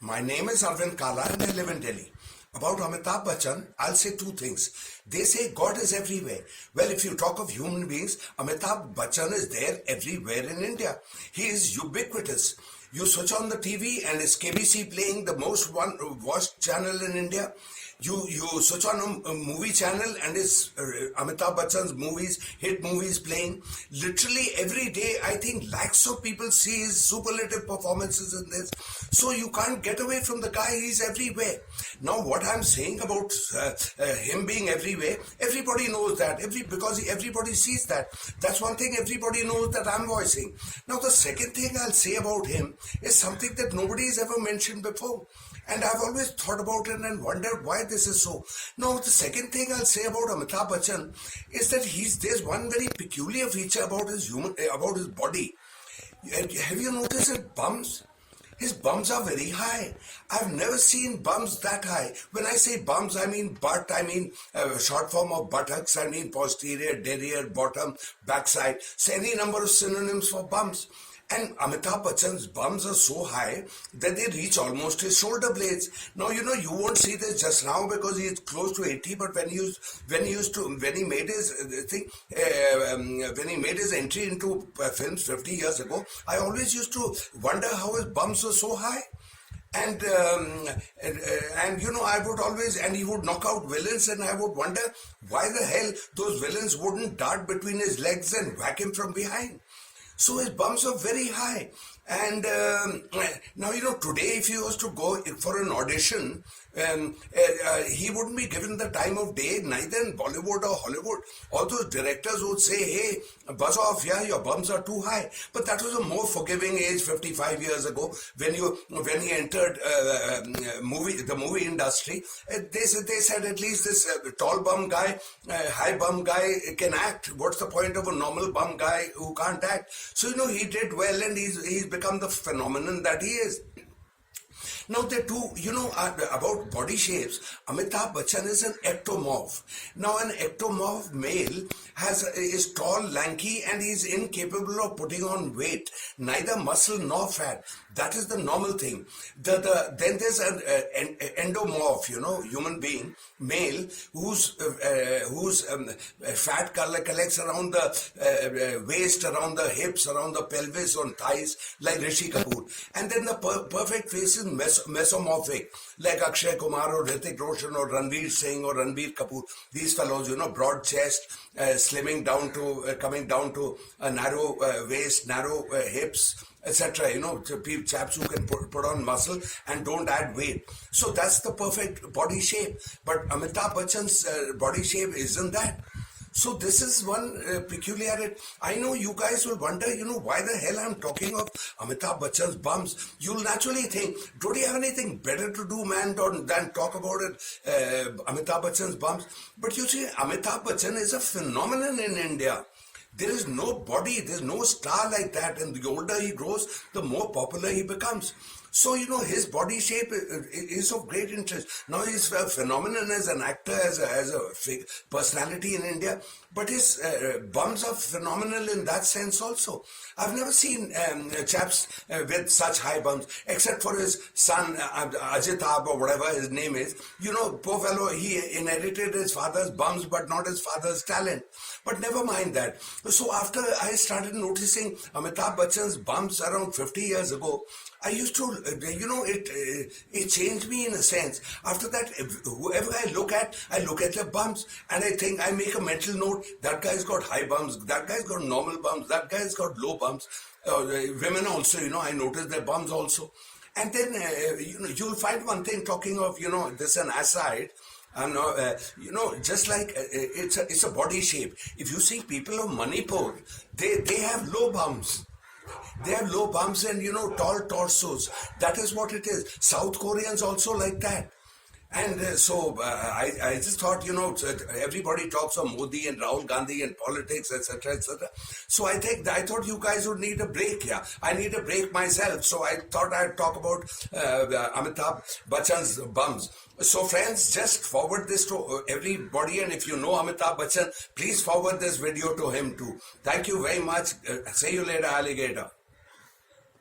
My name is Arvind Kala and I live in Delhi. About Amitabh Bachchan, I'll say two things. They say God is everywhere. Well, if you talk of human beings, Amitabh Bachchan is there everywhere in India. He is ubiquitous. You switch on the TV and it's KBC playing, the most watched channel in India. You switch on a movie channel and it's Amitabh Bachchan's hit movies playing. Literally every day, I think lakhs of people see his superlative performances in this. So you can't get away from the guy. He's everywhere. Now, what I'm saying about him being everywhere, everybody knows that. Because everybody sees that. That's one thing everybody knows that I'm voicing. Now, the second thing I'll say about him is something that nobody's ever mentioned before. And I've always thought about it and wondered why this is so. Now, the second thing I'll say about Amitabh Bachchan is that there's one very peculiar feature about his body. Have you noticed his bums? His bums are very high. I've never seen bums that high. When I say bums, I mean butt, I mean short form of buttocks, I mean posterior, derriere, bottom, backside. So any number of synonyms for bums. And Amitabh Bachchan's bums are so high that they reach almost his shoulder blades. Now, you won't see this just now because he is close to 80, but when he made his entry into films 50 years ago, I always used to wonder how his bums were so high. And I would always, and he would knock out villains, and I would wonder why the hell those villains wouldn't dart between his legs and whack him from behind. So his bums are very high. And now, today if he was to go for an audition, he wouldn't be given the time of day, neither in Bollywood or Hollywood. All those directors would say, hey, buzz off, yeah, your bums are too high. But that was a more forgiving age 55 years ago when he entered the movie industry. They said at least this tall bum guy, high bum guy can act. What's the point of a normal bum guy who can't act? So, he did well and he's become the phenomenon that he is. Now, about body shapes, Amitabh Bachchan is an ectomorph. Now, an ectomorph male is tall, lanky, and he's incapable of putting on weight, neither muscle nor fat. That is the normal thing. Then there's an endomorph, human being, male, whose fat collects around the waist, around the hips, around the pelvis, on thighs, like Rishi Kapoor. And then the perfect face is mesomorphic, like Akshay Kumar or Hrithik Roshan or Ranveer Singh or Ranbir Kapoor. These fellows, broad chest, slimming down to, coming down to a narrow waist, narrow hips, etc. Chaps who can put on muscle and don't add weight. So that's the perfect body shape. But Amitabh Bachchan's body shape isn't that. So this is one peculiarity. I know you guys will wonder, why the hell I'm talking of Amitabh Bachchan's bums. You'll naturally think, don't you have anything better to do, man, than talk about it, Amitabh Bachchan's bums? But you see, Amitabh Bachchan is a phenomenon in India. There is no body, there's no star like that, and the older he grows, the more popular he becomes. So, his body shape is of great interest. Now, he's a phenomenon as an actor, as a personality in India, but his bums are phenomenal in that sense also. I've never seen chaps with such high bums, except for his son, Amitabh, or whatever his name is. Poor fellow, he inherited his father's bums, but not his father's talent. But never mind that. So after I started noticing Amitabh Bachchan's bums around 50 years ago, I used to, it changed me in a sense. After that, whoever I look at their bums, and I make a mental note, that guy's got high bums, that guy's got normal bums, that guy's got low bums. Women also, I notice their bums also. And then, you'll find one thing, talking of, this an aside, just like it's a body shape. If you see people of Manipur, they have low bums. They have low bums and, tall torsos. That is what it is. South Koreans also like that. And I just thought, everybody talks of Modi and Rahul Gandhi and politics, etc., etc. So I thought you guys would need a break. Yeah, I need a break myself. So I thought I'd talk about Amitabh Bachchan's bums. So friends, just forward this to everybody, and if you know Amitabh Bachchan, please forward this video to him too. Thank you very much. See you later, alligator.